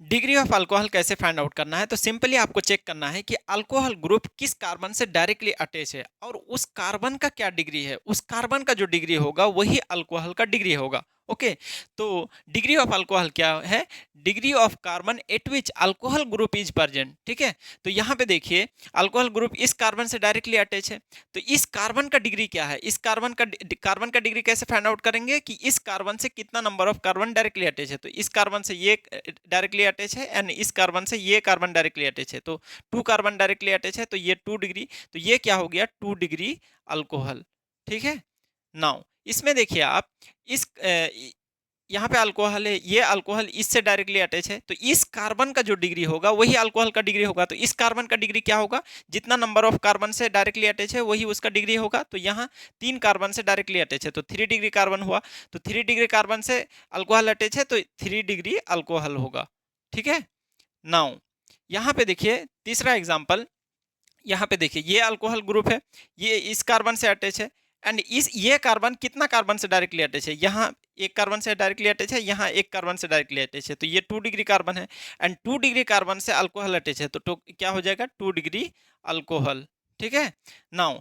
Degree of alcohol कैसे find out करना है, तो सिंपली आपको चेक करना है कि अल्कोहल ग्रुप किस कार्बन से डायरेक्टली अटैच है और उस कार्बन का क्या डिग्री है। उस कार्बन का जो डिग्री होगा वही अल्कोहल का डिग्री होगा। ओके, तो डिग्री ऑफ अल्कोहल क्या है? Degree of carbon eight which alcohol group is present. ठीक है, तो यहाँ पे देखिए अल्कोहल ग्रुप इस कार्बन से डायरेक्टली अटैच है, तो इस कार्बन का डिग्री क्या है? इस कार्बन का डिग्री कैसे फाइंड आउट करेंगे कि इस कार्बन से कितना number of carbon directly attach है। तो इस कार्बन से ये डायरेक्टली अटैच है एंड इस कार्बन से ये कार्बन डायरेक्टली अटैच है, तो 2 कार्बन डायरेक्टली अटैच है, तो ये 2 डिग्री, तो ये क्या हो गया? 2 डिग्री अल्कोहल। ठीक है, नाउ इसमें देखिए आप इस यहाँ पे अल्कोहल है, ये अल्कोहल इससे डायरेक्टली अटैच है, तो इस कार्बन का जो डिग्री होगा वही अल्कोहल का डिग्री होगा। तो इस कार्बन का डिग्री क्या होगा? जितना नंबर ऑफ कार्बन से डायरेक्टली अटैच है वही उसका डिग्री होगा। तो यहाँ 3 कार्बन से डायरेक्टली अटैच है, तो 3 डिग्री कार्बन हुआ, तो 3 डिग्री कार्बन से अल्कोहल अटैच है, तो 3 डिग्री अल्कोहल होगा। ठीक है, नाउ यहाँ पे देखिए तीसरा एग्जाम्पल, यहाँ पे देखिए ये अल्कोहल ग्रुप है, ये इस कार्बन से अटैच है एंड इस ये कार्बन कितना कार्बन से डायरेक्टली अटैच है? यहाँ एक कार्बन से डायरेक्टली अटैच है, यहाँ एक कार्बन से डायरेक्टली अटैच है, तो ये 2 डिग्री कार्बन है एंड 2 डिग्री कार्बन से अल्कोहल अटैच है, तो क्या हो जाएगा? 2 डिग्री अल्कोहल। ठीक है, नाउ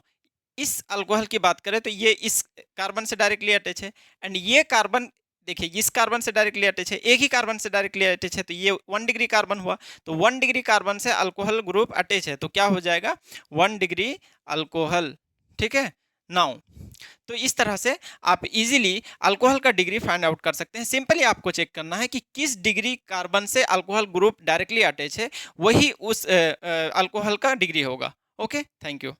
इस अल्कोहल की बात करें तो ये इस कार्बन से डायरेक्टली अटैच है एंड ये कार्बन देखिए इस कार्बन से डायरेक्टली अटैच है, एक ही कार्बन से डायरेक्टली अटैच है, तो ये 1 डिग्री कार्बन हुआ, तो 1 डिग्री कार्बन से अल्कोहल ग्रुप अटैच है, तो क्या हो जाएगा? 1 डिग्री अल्कोहल। ठीक है, नाउ तो इस तरह से आप इजीली अल्कोहल का डिग्री फाइंड आउट कर सकते हैं। सिंपली आपको चेक करना है कि किस डिग्री कार्बन से अल्कोहल ग्रुप डायरेक्टली अटैच है, वही उस अल्कोहल का डिग्री होगा। Okay, thank you.